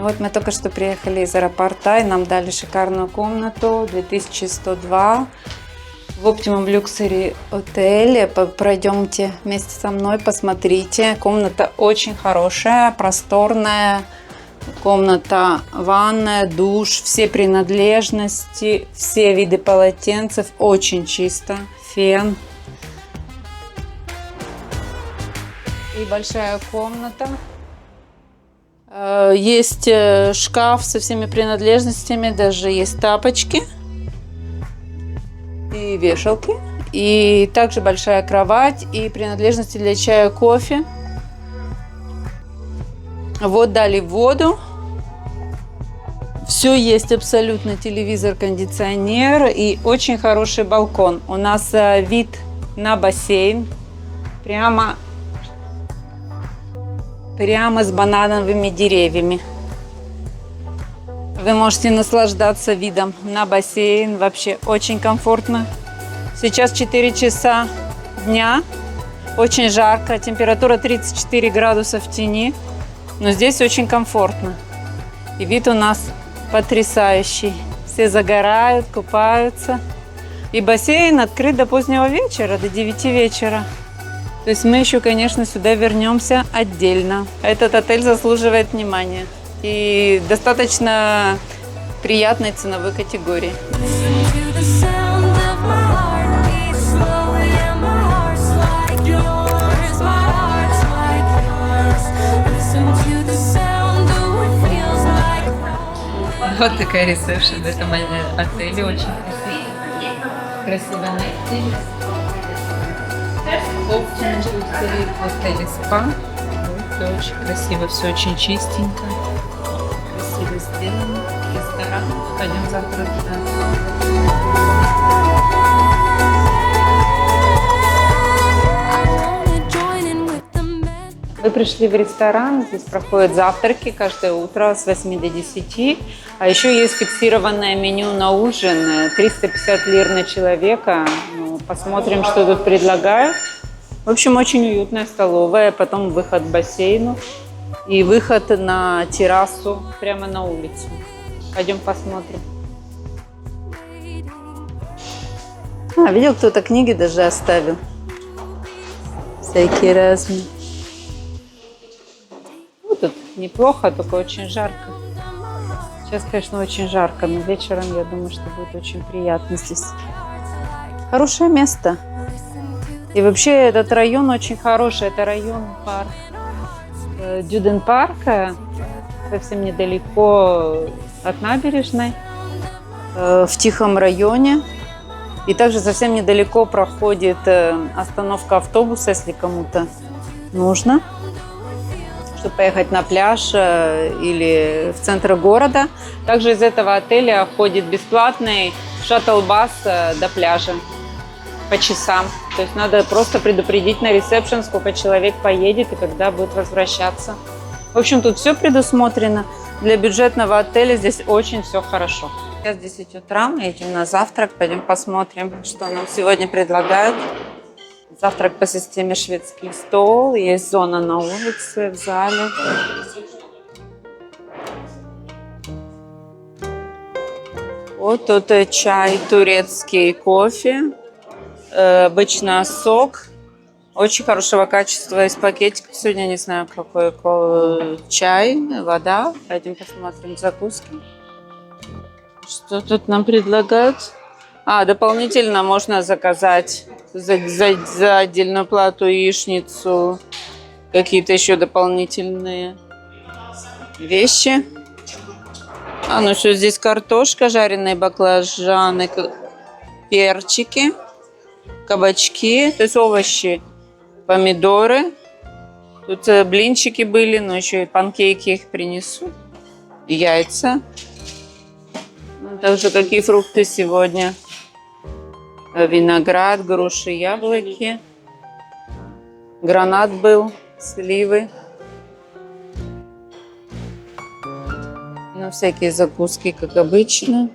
Вот мы только что приехали из аэропорта, и нам дали шикарную комнату, 2102 в Optimum Luxury отеле. Пройдемте вместе со мной, посмотрите. Комната очень хорошая, просторная. Комната, ванная, душ, все принадлежности, все виды полотенцев, очень чисто. Фен. И большая комната. Есть шкаф со всеми принадлежностями, даже есть тапочки и вешалки. И также большая кровать и принадлежности для чая, кофе. Вот дали воду. Все есть абсолютно, телевизор, кондиционер и очень хороший балкон. У нас вид на бассейн прямо с банановыми деревьями. Вы можете наслаждаться видом на бассейн. Вообще очень комфортно. Сейчас 4 часа дня. Очень жарко. Температура 34 градуса в тени. Но здесь очень комфортно. И вид у нас потрясающий. Все загорают, купаются. И бассейн открыт до позднего вечера, до 9 вечера. То есть мы еще, конечно, сюда вернемся отдельно. Этот отель заслуживает внимания. И достаточно приятной ценовой категории. Вот такая ресепшн в этом отеле. Очень красивая найти. Optimum Luxury отель спа. Все очень красиво, все очень чистенько. Красиво сделано. Ресторан. Пойдем завтра туда. Вы пришли в ресторан, здесь проходят завтраки каждое утро с 8 до 10. А еще есть фиксированное меню на ужин, 350 лир на человека. Ну, посмотрим, что тут предлагают. В общем, очень уютная столовая, потом выход к бассейну и выход на террасу прямо на улицу. Пойдем посмотрим. Видел, кто-то книги даже оставил. Всякие разные. Тут неплохо, только очень жарко. Сейчас, конечно, очень жарко, но вечером, я думаю, что будет очень приятно здесь. Хорошее место. И вообще этот район очень хороший. Это район парк Дюден парка, совсем недалеко от набережной, в тихом районе. И также совсем недалеко проходит остановка автобуса, если кому-то нужно, чтобы поехать на пляж или в центр города. Также из этого отеля ходит бесплатный шаттл-бас до пляжа по часам. То есть надо просто предупредить на ресепшн, сколько человек поедет и когда будет возвращаться. В общем, тут все предусмотрено. Для бюджетного отеля здесь очень все хорошо. Сейчас 10 утра, мы едем на завтрак. Пойдем посмотрим, что нам сегодня предлагают. Завтрак по системе шведский стол. Есть зона на улице, в зале. Вот тут чай, турецкий кофе. Обычно сок. Очень хорошего качества из пакетиков. Сегодня не знаю, какой чай, вода. Пойдем посмотрим закуски. Что тут нам предлагают? Дополнительно можно заказать за отдельную плату яичницу, какие-то еще дополнительные вещи. Ну что, здесь картошка, жареные баклажаны, перчики, кабачки, то есть овощи, помидоры. Тут блинчики были, но еще и панкейки их принесу, яйца. Также какие фрукты сегодня? Виноград, груши, яблоки. Гранат был, сливы. Всякие закуски, как обычно.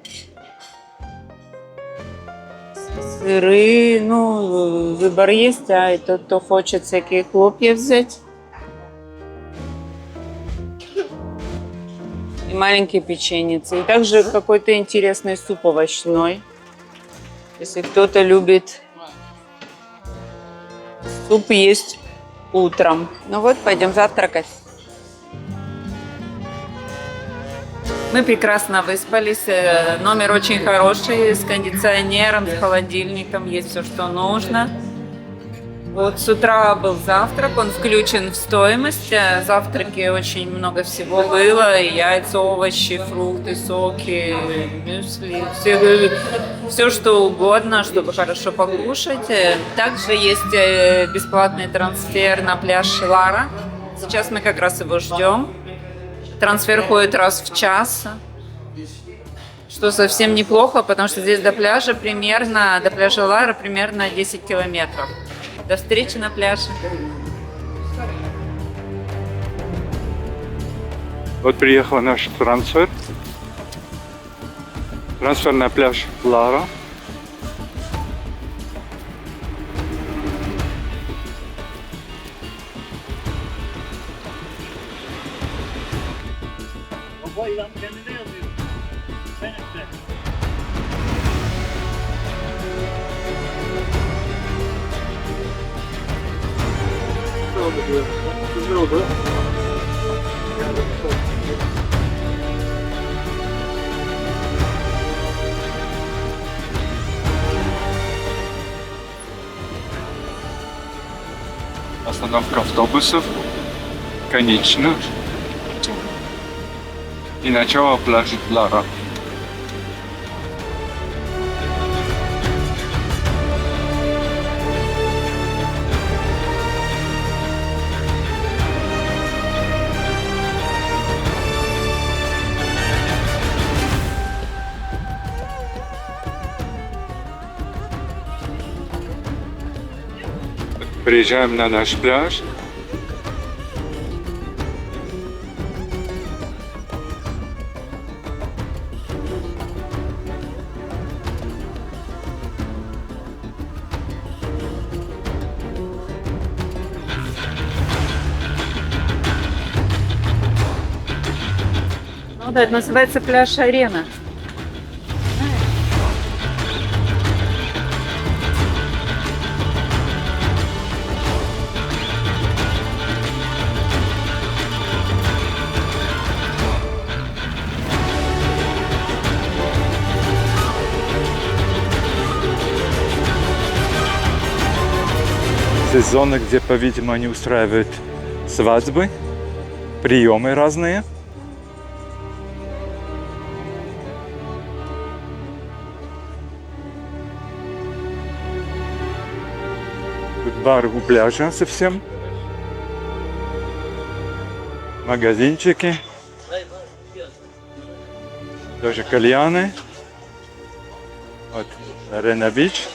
Сыры, выбор есть, и тот, кто хочет всякие хлопья взять. И маленькие печеницы. И также какой-то интересный суп овощной. Если кто-то любит суп есть утром. Ну вот, пойдем завтракать. Мы прекрасно выспались. Номер очень хороший, с кондиционером, с холодильником, есть все, что нужно. Вот с утра был завтрак, он включен в стоимость. Завтраки очень много всего было. И яйца, овощи, фрукты, соки, мюсли, все что угодно, чтобы хорошо покушать. Также есть бесплатный трансфер на пляж Лара. Сейчас мы как раз его ждем. Трансфер ходит раз в час, что совсем неплохо, потому что здесь до пляжа Лара примерно 10 километров. До встречи на пляже. Вот приехал наш трансфер. Трансфер на пляж Лара. Остановка автобусов. Конечно. И начало пляжа Лара. Приезжаем на наш пляж. Ну да, это называется пляж Арена. Здесь зона, где, по-видимому, они устраивают свадьбы, приемы разные. Тут бар у пляжа совсем. Магазинчики. Тоже кальяны. Вот Арена Бич.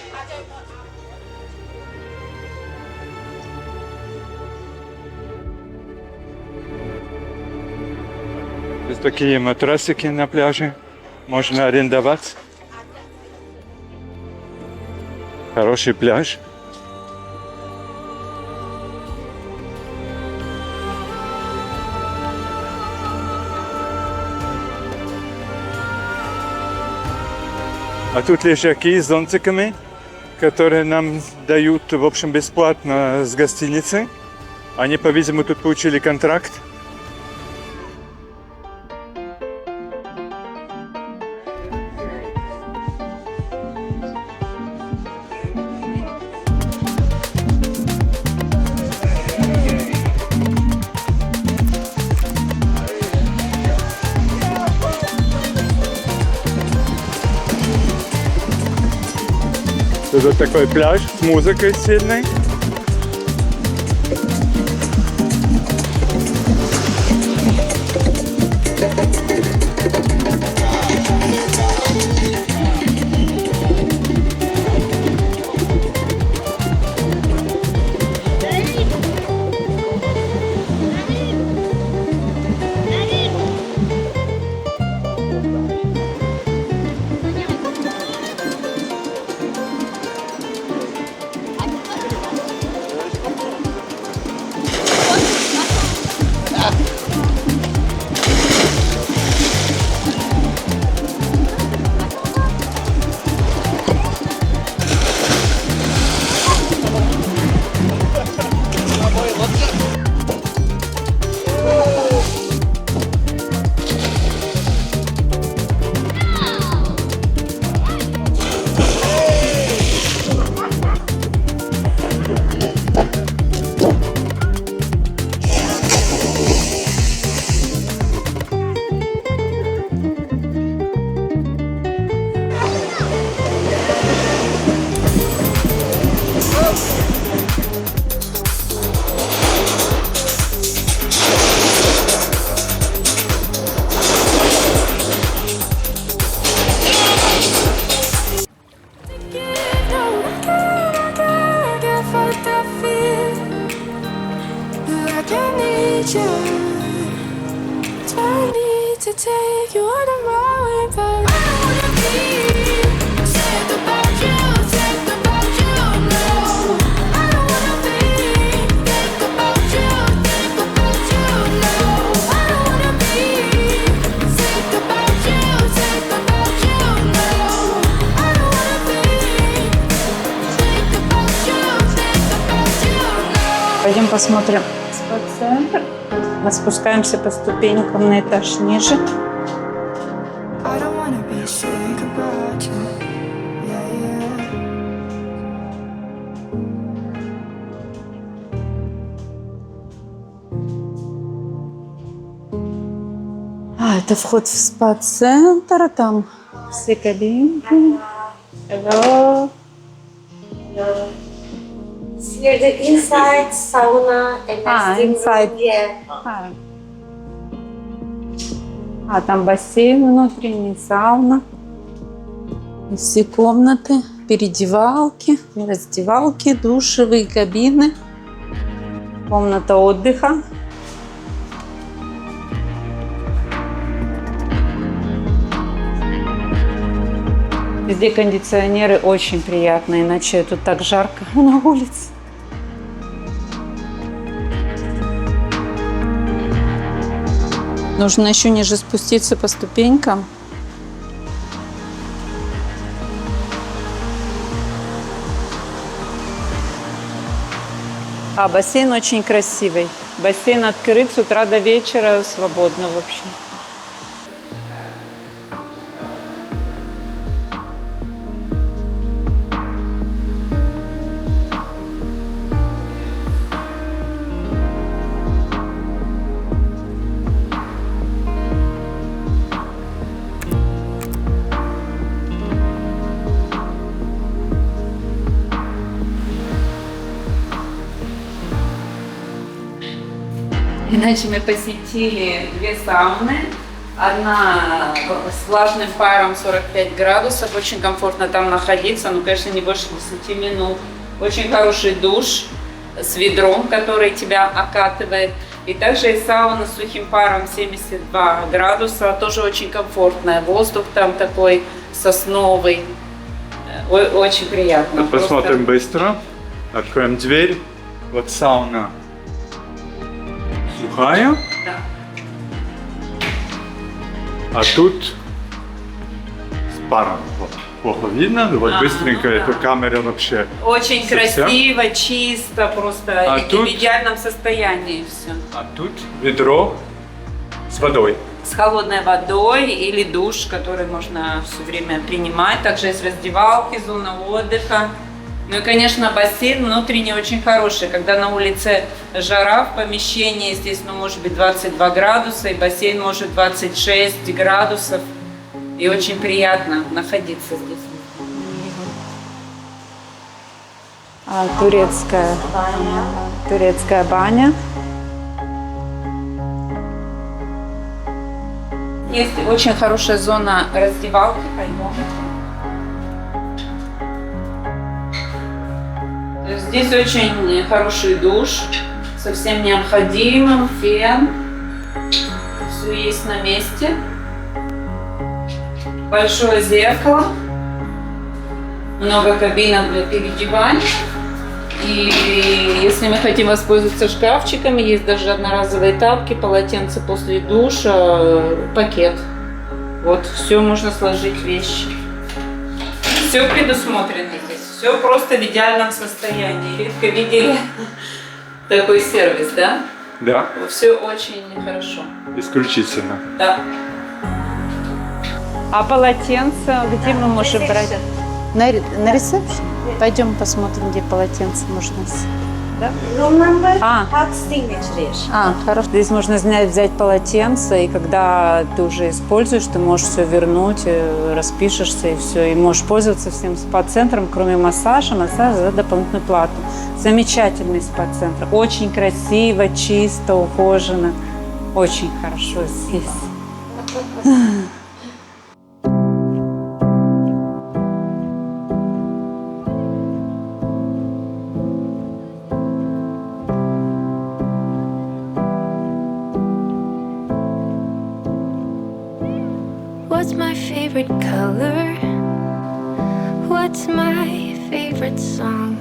Здесь такие матрасики на пляже можно арендовать. Хороший пляж. А тут лежаки с зонтиками, которые нам дают, в общем, бесплатно с гостиницы. Они, по-видимому, тут получили контракт. Тут вот такой пляж с музыкой сильной. to take you on a road, but I don't wanna be sick about you, sick about you, no. I don't wanna be think about you, no. I don't wanna be sick about you, no. I don't wanna be think about you, no. Пойдем посмотрим спа-центр. Мы спускаемся по ступенькам на этаж ниже. I don't wanna be sick about you. Yeah, yeah. Это вход в спа-центр. Там все кабинки. Hello. Here's the inside sauna and nesting inside. room. Yeah. Там бассейн внутренний, сауна. И все комнаты, переодевалки, раздевалки, душевые кабины. Комната отдыха. Везде кондиционеры, очень приятно, иначе тут так жарко на улице. Нужно еще ниже спуститься по ступенькам. Бассейн очень красивый. Бассейн открыт с утра до вечера, свободно, в общем. Иначе мы посетили две сауны. Одна с влажным паром 45 градусов. Очень комфортно там находиться. Ну, конечно, не больше 10 минут. Очень хороший душ с ведром, который тебя окатывает. И также и сауна с сухим паром 72 градуса. Тоже очень комфортная. Воздух там такой сосновый. Очень приятно. Посмотрим быстро. Откроем дверь. Вот сауна сухая. Да. А тут с паром. Вот. Плохо видно, вот быстренько ну да. эта камера вообще. Очень совсем. красиво, чисто, просто и тут? в идеальном состоянии все. А тут ведро с водой. С холодной водой или душ, который можно все время принимать. Также есть раздевалки, зона отдыха. Ну и, конечно, бассейн внутренний очень хороший. Когда на улице жара, в помещении здесь, может быть 22 градуса, и бассейн может 26 градусов. И очень приятно находиться здесь. Турецкая баня. Есть очень хорошая зона раздевалки. Здесь очень хороший душ, со всем необходимым, фен, все есть на месте. Большое зеркало, много кабинок для переодевания. И если мы хотим воспользоваться шкафчиками, есть даже одноразовые тапки, полотенце после душа, пакет. Вот, все можно сложить вещи. Все предусмотрено здесь, все просто в идеальном состоянии. Редко видели такой сервис, да? Да, Все очень хорошо. исключительно. Да. А полотенце где мы можем брать? На ресепшн? Пойдем посмотрим, где полотенце можно. Room number, А. hot signature. Хорошо. Здесь можно взять полотенце, и когда ты уже используешь, ты можешь все вернуть, распишешься и все. И можешь пользоваться всем спа-центром, кроме массажа за дополнительную плату. Замечательный спа-центр. Очень красиво, чисто, ухоженно. Очень хорошо здесь. What's my favorite color? What's my favorite song?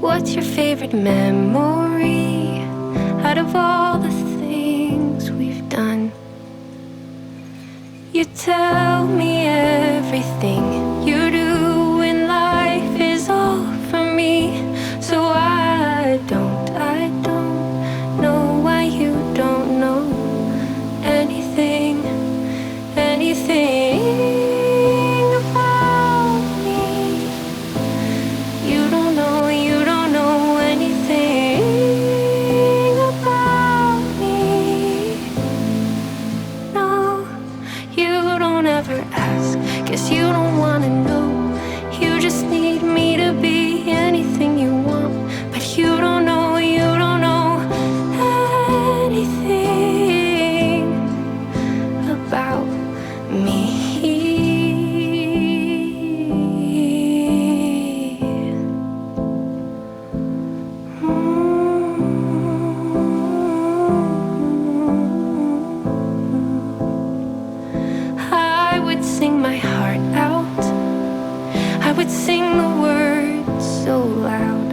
What's your favorite memory out of all the things we've done? You tell me everything you do in life is all for me. So I don't know why you don't know anything about me. You don't know anything about me. No, you don't ever ask, guess you don't wanna know. You just need me to be anything you want, but you don't know anything about me. I would sing my heart out. I would sing the words so loud.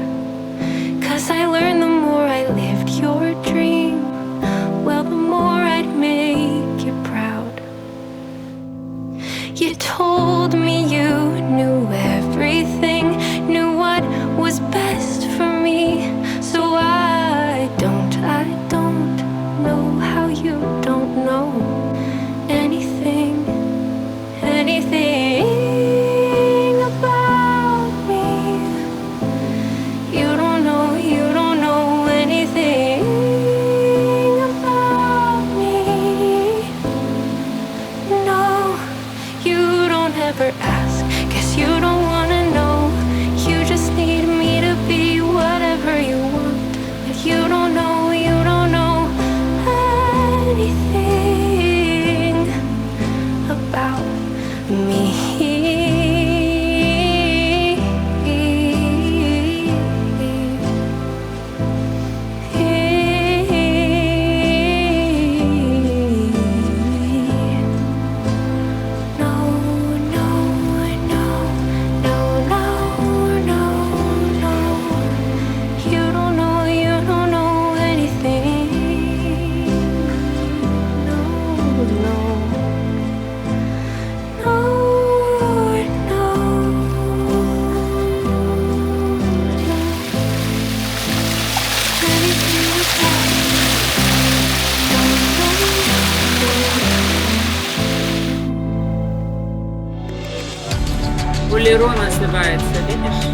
'Cause I learned the more I lived your dream, well, the more I'd make you proud. You told me you knew everything, knew what was best for me. So I don't know how you don't know anything about me. You don't know anything about me. No, you don't ever ask, guess you don't wanna know. You just need me to be whatever you want, but you don't know anything about me. Болеро называется, видишь?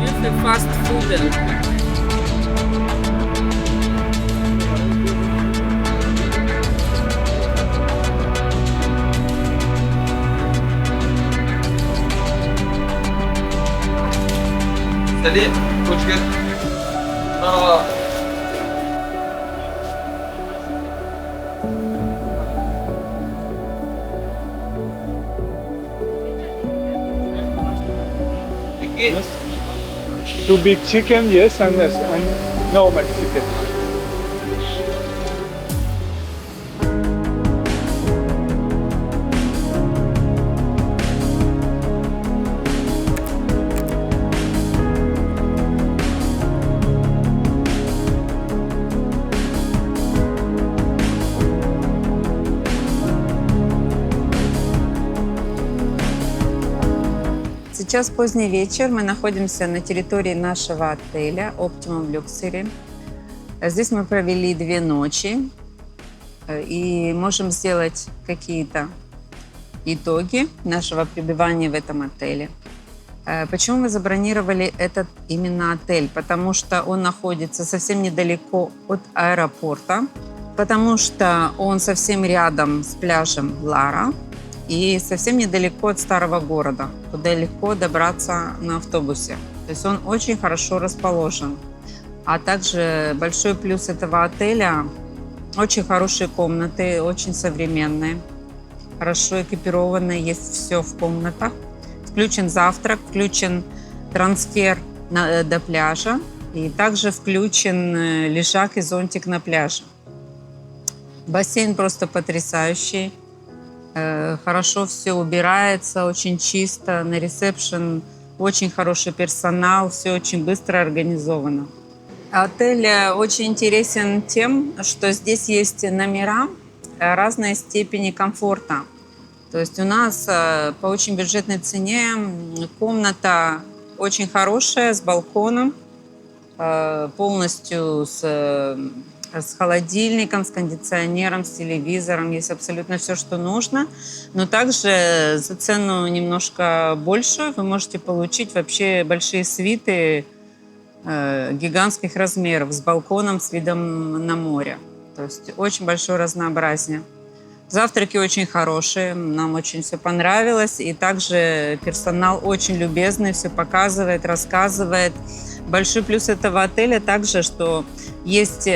Это фастфуд. Salut, coach good. Yes. 2 big chicken, yes, and normal chicken. Сейчас поздний вечер, мы находимся на территории нашего отеля Optimum Luxury. Здесь мы провели 2 ночи и можем сделать какие-то итоги нашего пребывания в этом отеле. Почему мы забронировали этот именно отель? Потому что он находится совсем недалеко от аэропорта, потому что он совсем рядом с пляжем Лара и совсем недалеко от старого города, куда легко добраться на автобусе. То есть он очень хорошо расположен. А также большой плюс этого отеля – очень хорошие комнаты, очень современные, хорошо экипированные, есть все в комнатах. Включен завтрак, включен трансфер до пляжа и также включен лежак и зонтик на пляже. Бассейн просто потрясающий. Хорошо все убирается, очень чисто. На ресепшн очень хороший персонал, все очень быстро организовано. Отель очень интересен тем, что здесь есть номера разной степени комфорта. То есть у нас по очень бюджетной цене комната очень хорошая, с балконом, полностью с холодильником, с кондиционером, с телевизором. Есть абсолютно все, что нужно. Но также за цену немножко больше вы можете получить вообще большие свиты гигантских размеров с балконом, с видом на море. То есть очень большое разнообразие. Завтраки очень хорошие, нам очень все понравилось. И также персонал очень любезный, все показывает, рассказывает. Большой плюс этого отеля также, что есть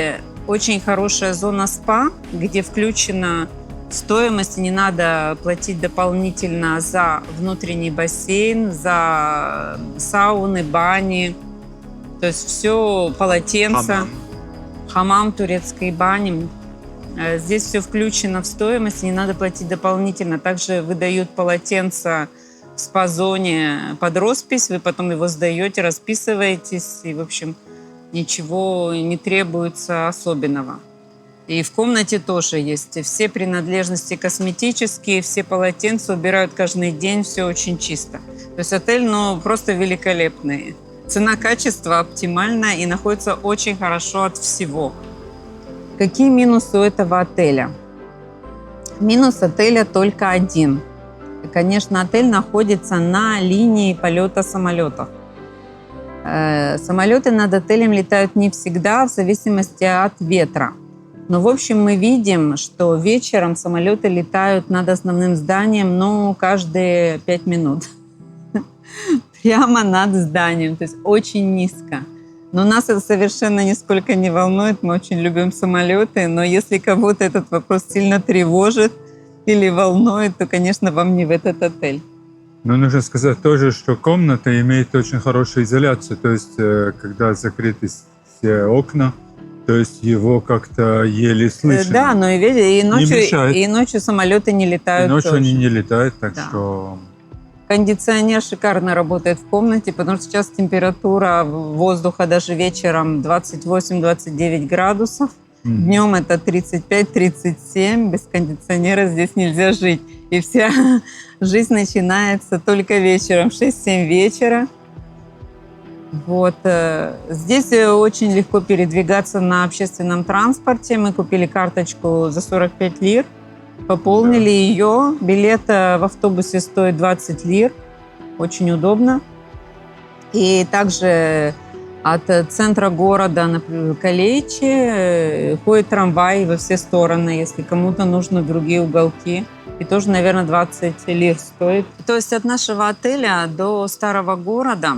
очень хорошая зона спа, где включена стоимость, не надо платить дополнительно за внутренний бассейн, за сауны, бани. То есть все, полотенца, хамам, турецкие бани. Здесь все включено в стоимость, не надо платить дополнительно. Также выдают полотенца в спа-зоне под роспись, вы потом его сдаете, расписываетесь, и, в общем, ничего не требуется особенного. И в комнате тоже есть все принадлежности косметические, все полотенца убирают каждый день, все очень чисто. То есть отель, ну, просто великолепный. Цена-качество оптимальная и находится очень хорошо от всего. Какие минусы у этого отеля? Минус отеля только один. Конечно, отель находится на линии полета самолетов. Самолеты над отелем летают не всегда, в зависимости от ветра. Но, в общем, мы видим, что вечером самолеты летают над основным зданием, ну, каждые 5 минут. Прямо над зданием, то есть очень низко. Но нас это совершенно нисколько не волнует, мы очень любим самолеты, но если кого-то этот вопрос сильно тревожит или волнует, то, конечно, вам не в этот отель. Но нужно сказать тоже, что комната имеет очень хорошую изоляцию, то есть когда закрыты все окна, то есть его как-то еле слышно. Да, но и ночью самолеты не летают. И ночью тоже. они не летают, так Да. что... Кондиционер шикарно работает в комнате, потому что сейчас температура воздуха даже вечером 28-29 градусов. Днем это 35-37. Без кондиционера здесь нельзя жить. И вся жизнь начинается только вечером, в 6-7 вечера. Вот. Здесь очень легко передвигаться на общественном транспорте. Мы купили карточку за 45 лир. Пополнили ее. Билет в автобусе стоит 20 лир. Очень удобно. И также от центра города, например, Калейчи, ходит трамвай во все стороны, если кому-то нужны другие уголки. И тоже, наверное, 20 лир стоит. То есть от нашего отеля до старого города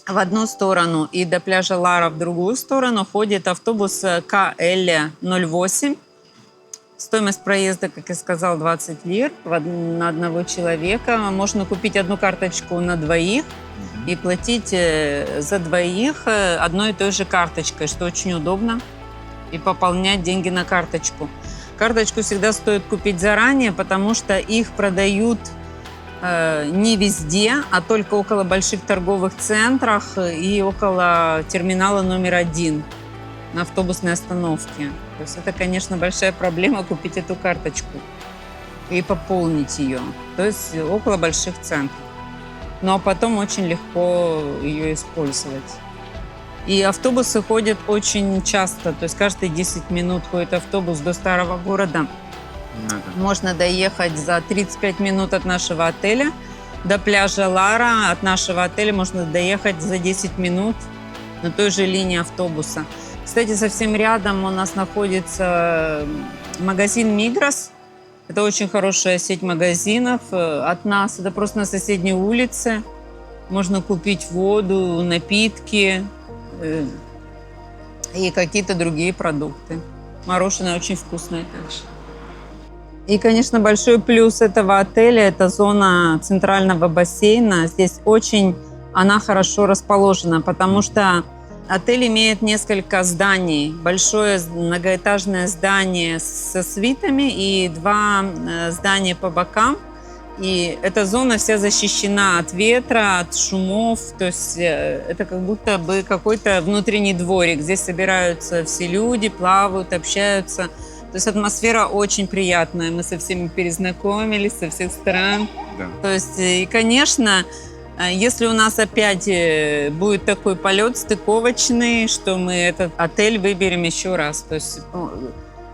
в одну сторону и до пляжа Лара в другую сторону ходит автобус КЛ-08. Стоимость проезда, как я сказала, 20 лир на одного человека. Можно купить одну карточку на двоих и платить за двоих одной и той же карточкой, что очень удобно, и пополнять деньги на карточку. Карточку всегда стоит купить заранее, потому что их продают не везде, а только около больших торговых центров и около терминала номер 1 на автобусной остановке. То есть это, конечно, большая проблема купить эту карточку и пополнить ее. То есть около больших центров. Ну а потом очень легко ее использовать. И автобусы ходят очень часто. То есть каждые 10 минут ходит автобус до старого города. Можно доехать за 35 минут от нашего отеля до пляжа Лара. От нашего отеля можно доехать за 10 минут на той же линии автобуса. Кстати, совсем рядом у нас находится магазин «Мигрос». Это очень хорошая сеть магазинов. От нас это просто на соседней улице. Можно купить воду, напитки и какие-то другие продукты. Мороженое очень вкусное также. И, конечно, большой плюс этого отеля – это зона центрального бассейна. Здесь очень она хорошо расположена, потому что Отель имеет несколько зданий. Большое многоэтажное здание со свитами и 2 здания по бокам. И эта зона вся защищена от ветра, от шумов. То есть это как будто бы какой-то внутренний дворик. Здесь собираются все люди, плавают, общаются. То есть атмосфера очень приятная. Мы со всеми перезнакомились, со всех стран. Да. То есть, и, конечно, если у нас опять будет такой полет стыковочный, что мы этот отель выберем еще раз. То есть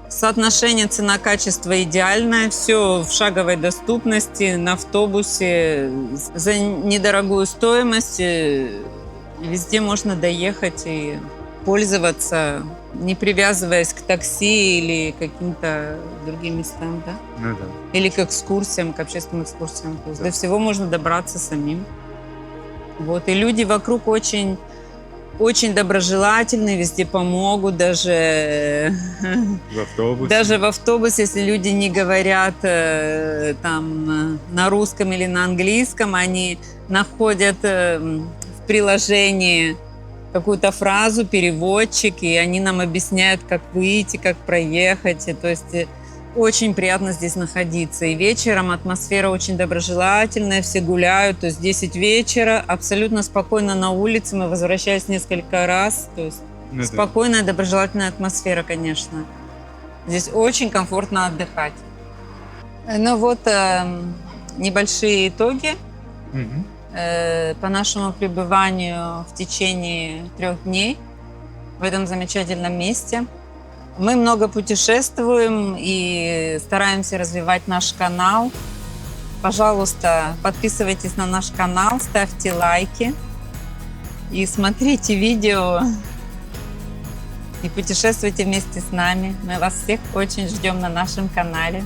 соотношение цена-качество идеальное, все в шаговой доступности, на автобусе, за недорогую стоимость. Везде можно доехать и пользоваться, не привязываясь к такси или каким-то другим местам, да? Ну да. Или к экскурсиям, к общественным экскурсиям. То есть до всего можно добраться самим. Вот. И люди вокруг очень, очень доброжелательные, везде помогут, даже В автобусе. даже в автобусе, если люди не говорят там на русском или на английском, они находят в приложении какую-то фразу, переводчик, и они нам объясняют, как выйти, как проехать. И, то есть очень приятно здесь находиться. И вечером атмосфера очень доброжелательная, все гуляют. То есть 10 вечера, абсолютно спокойно на улице. Мы возвращались несколько раз. То есть Ну да. спокойная, доброжелательная атмосфера, конечно. Здесь очень комфортно отдыхать. Ну вот, небольшие итоги Мгм. по нашему пребыванию в течение 3 дней в этом замечательном месте. Мы много путешествуем и стараемся развивать наш канал. Пожалуйста, подписывайтесь на наш канал, ставьте лайки и смотрите видео и путешествуйте вместе с нами. Мы вас всех очень ждем на нашем канале.